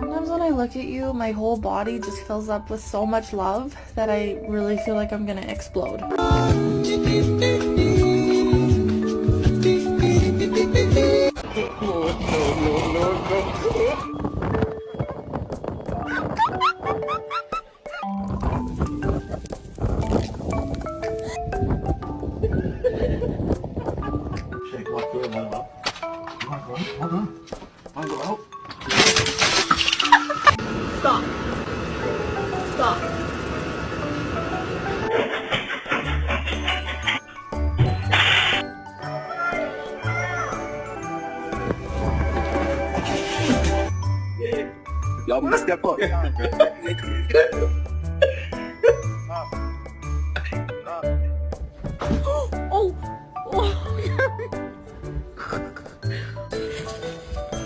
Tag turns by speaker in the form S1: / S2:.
S1: Sometimes when I look at you, my whole body just fills up with so much love that I really feel like I'm gonna explode.
S2: Shake what good, man. Come on, hold on. Come on, go out.
S1: Stop. Stop.
S2: Y'all step up.